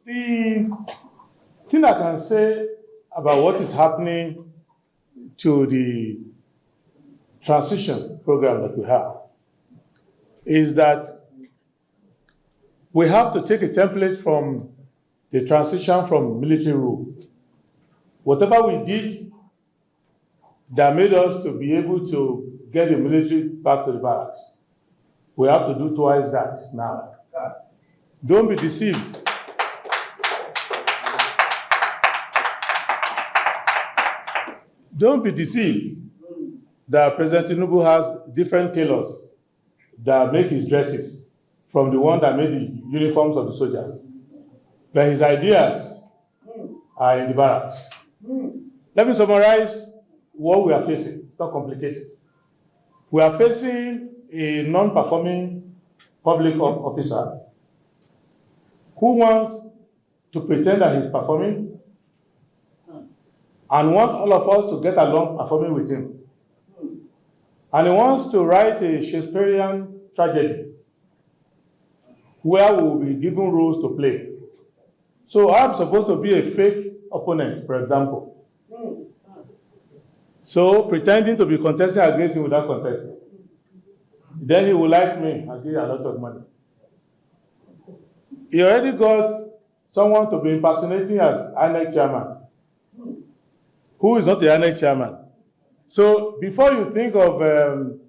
The thing I can say about what is happening to the transition program that we have is that we have to take a template from the transition from military rule. Whatever we did that made us to be able to get the military back to the barracks, we have to do twice that now. Don't be deceived. Don't be deceived that President Tinubu has different tailors that make his dresses from the one that made the uniforms of the soldiers. But his ideas are in the barracks. Let me summarize what we are facing. It's not complicated. We are facing a non-performing public officer who wants to pretend that he's performing and wants all of us to get along performing with him. And he wants to write a Shakespearean tragedy where we will be given roles to play. So I'm supposed to be a fake opponent, for example. So pretending to be contesting against him without contesting. Then he will like me and give a lot of money. He already got someone to be impersonating as INEC chairman, who is not the INEC chairman. So before you think of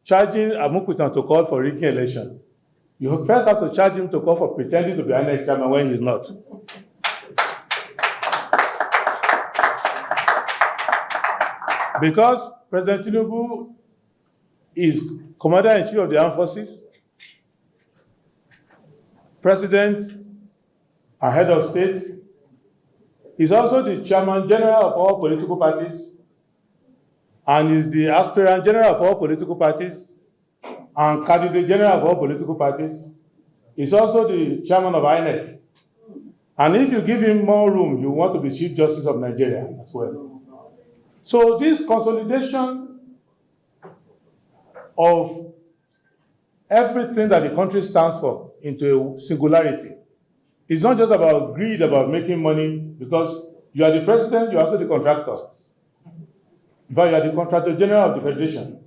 charging Amukutan to call for rigging election, you first have to charge him to call for pretending to be INEC chairman when he's not. Because President Tinubu is Commander-in-Chief of the Armed Forces, President and Head of State. He's also the Chairman General of all political parties and is the Aspirant General of all political parties and Candidate General of all political parties. He's also the Chairman of INEC. And if you give him more room, you want to be Chief Justice of Nigeria as well. So this consolidation of everything that the country stands for into a singularity is not just about greed, about making money, because you are the president, you are also the contractor. But you are the contractor general of the federation,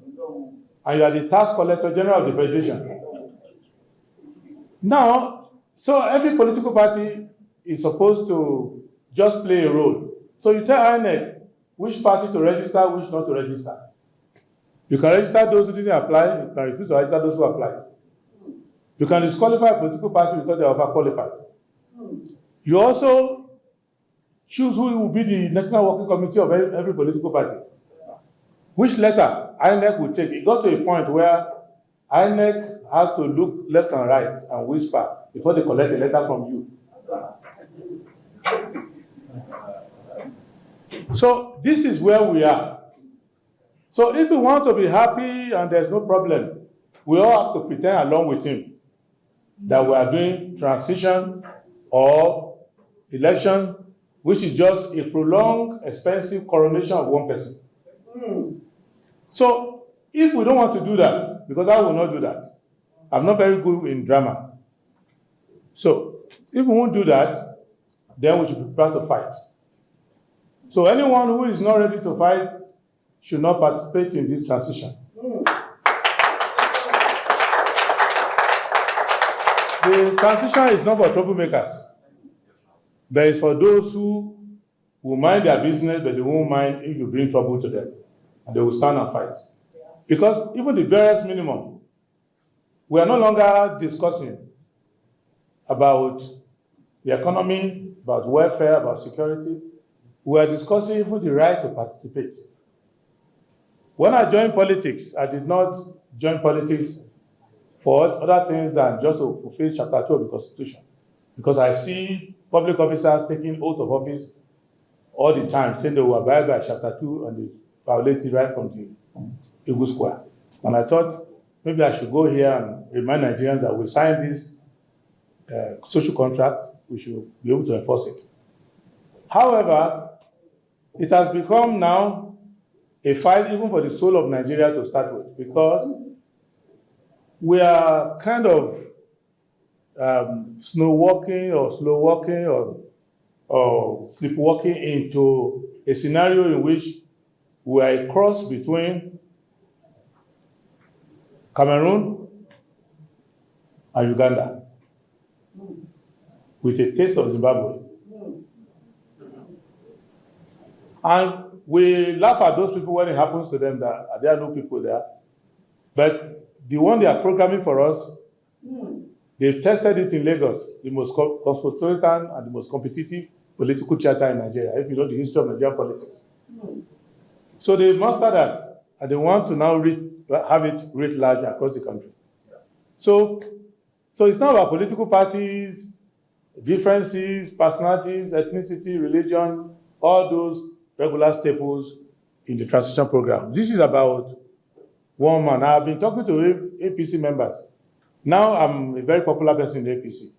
and you are the tax collector general of the federation. Now, so every political party is supposed to just play a role. So you tell INEC which party to register, which not to register. You can register those who didn't apply, you can refuse to register those who applied. You can disqualify a political party because they are overqualified. You also choose who will be the National Working Committee of every political party. Which letter INEC will take. It got to a point where INEC has to look left and right and whisper before they collect a letter from you. So this is where we are. So if we want to be happy and there's no problem, we all have to pretend along with him that we are doing transition or election, which is just a prolonged, expensive coronation of one person. So if we don't want to do that, because I will not do that, I'm not very good in drama. So if we won't do that, then we should prepare to fight. So anyone who is not ready to fight should not participate in this transition. The transition is not for troublemakers, but it's for those who will mind their business, but they won't mind if you bring trouble to them, and they will stand and fight. Because even the barest minimum, we are no longer discussing about the economy, about welfare, about security. We are discussing even the right to participate. When I joined politics, I did not join politics for other things than just to fulfill Chapter 2 of the Constitution. Because I see public officers taking oath of office all the time, saying they will abide by Chapter 2 and they violate it right from the Eagle Square. And I thought maybe I should go here and remind Nigerians that we signed this social contract, we should be able to enforce it. However, it has become now a fight even for the soul of Nigeria to start with, because we are kind of snow walking or slow walking or sleepwalking into a scenario in which we are a cross between Cameroon and Uganda with a taste of Zimbabwe. And we laugh at those people when it happens to them that there are no people there. But the one they are programming for us, they've tested it in Lagos, the most cosmopolitan and the most competitive political theater in Nigeria, if you know the history of Nigerian politics. So they mastered that, and they want to now have it writ large across the country. So it's not about political parties, differences, personalities, ethnicity, religion, all those regular staples in the transition program. This is about one man. I've been talking to APC members. Now I'm a very popular person in the APC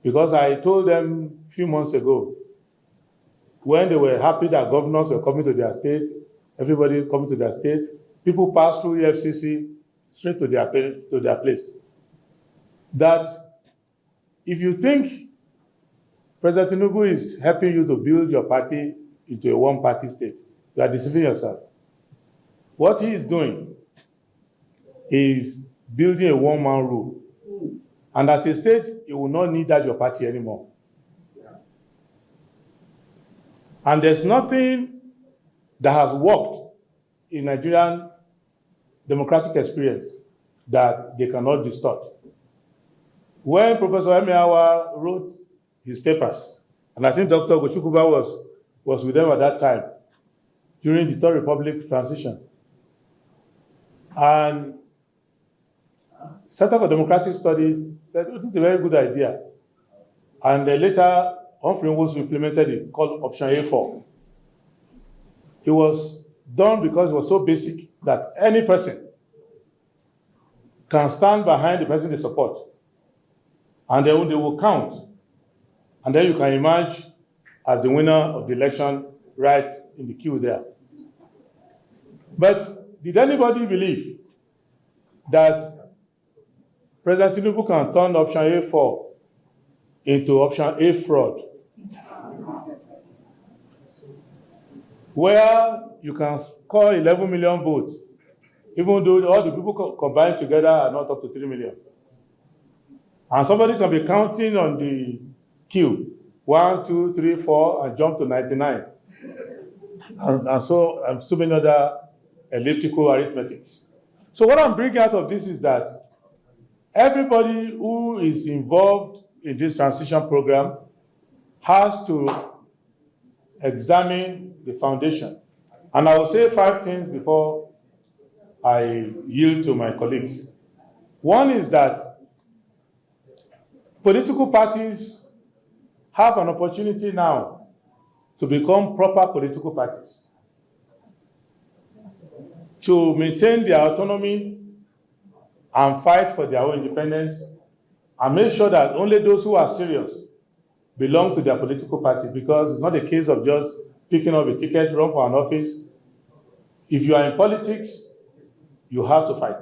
because I told them a few months ago when they were happy that governors were coming to their state, everybody coming to their state, people passed through EFCC straight to their place. That if you think President Tinubu is helping you to build your party into a one-party state, you are deceiving yourself. What he is doing is building a one-man rule. And at a stage, you will not need that your party anymore. And there's nothing that has worked in Nigerian democratic experience that they cannot distort. When Professor Emeawa wrote his papers, and I think Dr. Gochukuba was with them at that time, during the Third Republic transition, and Center for Democratic Studies said, oh, this is a very good idea. And later, Humphrey Nwosu implemented it, called Option A4. It was done because it was so basic that any person can stand behind the person they support. And then they will count. And then you can emerge as the winner of the election right in the queue there. But did anybody believe that President Tinubu can turn Option A4 into Option A fraud, where you can score 11 million votes, even though all the people combined together are not up to 3 million. And somebody can be counting on the queue, 1, 2, 3, 4, and jump to 99. And so many other elliptical arithmetics. So what I'm bringing out of this is that everybody who is involved in this transition program has to examine the foundation. And I will say 5 things before I yield to my colleagues. One is that political parties have an opportunity now to become proper political parties, to maintain their autonomy and fight for their own independence, and make sure that only those who are serious belong to their political party, because it's not a case of just picking up a ticket, run for an office. If you are in politics, you have to fight.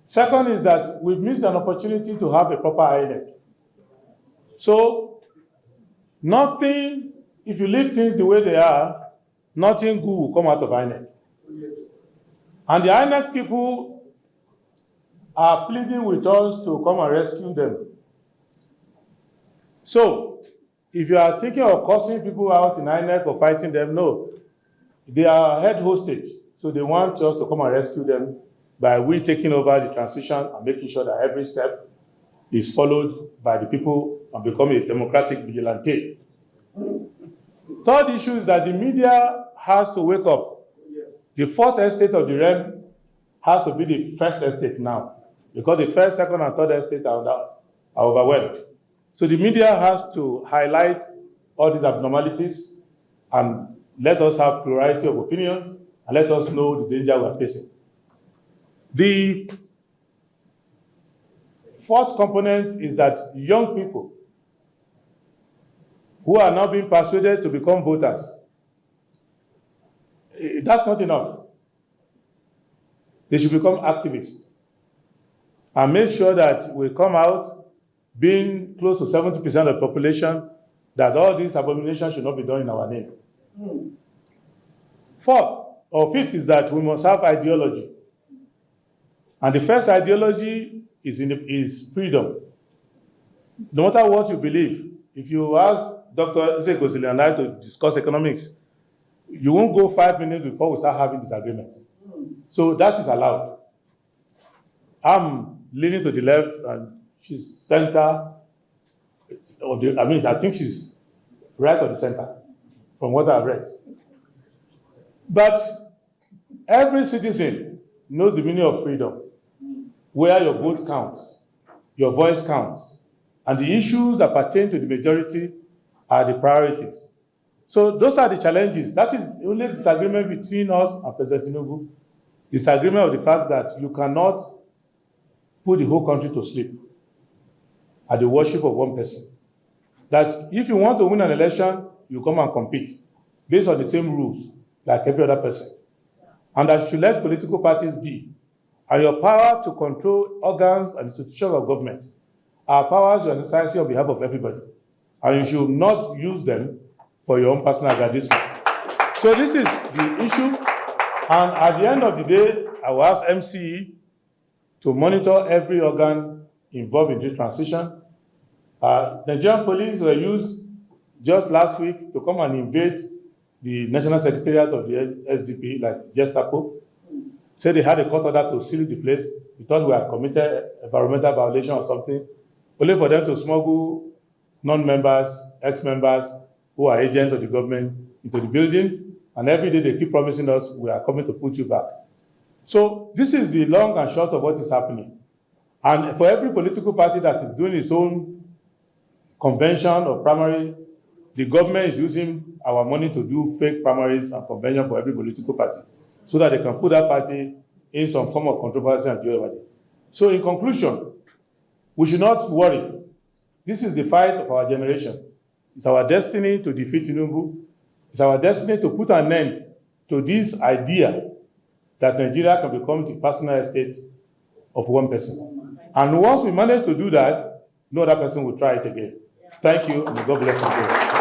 Second is that we've missed an opportunity to have a proper INEC. So, nothing, if you leave things the way they are, nothing good will come out of INEC. And the INEC people are pleading with us to come and rescue them. So, if you are thinking of cursing people out in INEC or fighting them, no. They are held hostage. So they want us to come and rescue them by we taking over the transition and making sure that every step is followed by the people and become a democratic vigilante. Third issue is that the media has to wake up. The fourth estate of the realm has to be the first estate now, because the first, second, and third estate are overwhelmed. So the media has to highlight all these abnormalities and let us have plurality of opinion and let us know the danger we are facing. The fourth component is that young people who are now being persuaded to become voters, that's not enough. They should become activists and make sure that we come out being close to 70% of the population, that all these abominations should not be done in our name. Fourth or fifth is that we must have ideology. And the first ideology is freedom. No matter what you believe, if you ask Dr. Isegosili and I to discuss economics, you won't go 5 minutes before we start having disagreements. So that is allowed. I'm leaning to the left and she's center. I think she's right on the center from what I've read. But every citizen knows the meaning of freedom, where your vote counts, your voice counts, and the issues that pertain to the majority are the priorities. So those are the challenges. That is the only disagreement between us and President Tinubu. Disagreement of the fact that you cannot put the whole country to sleep at the worship of one person. That if you want to win an election, you come and compete based on the same rules like every other person. And that you should let political parties be. And your power to control organs and institutions of government are powers you exercise on behalf of everybody. And you should not use them for your own personal aggrandizement. So this is the issue. And at the end of the day, I will ask MCE to monitor every organ involved in this transition. Nigerian police were used just last week to come and invade the National Secretariat of the SDP, like Gestapo. Said they had a court order to seal the place because we had committed environmental violation or something, only for them to smuggle non-members, ex-members who are agents of the government into the building, and every day they keep promising us, we are coming to put you back. So this is the long and short of what is happening. And for every political party that is doing its own convention or primary, the government is using our money to do fake primaries and convention for every political party so that they can put that party in some form of controversy and do everything. So in conclusion, we should not worry. This is the fight of our generation. It's our destiny to defeat Tinubu. It's our destiny to put an end to this idea that Nigeria can become the personal estate of one person. And once we manage to do that, no other person will try it again. Thank you, and may God bless you.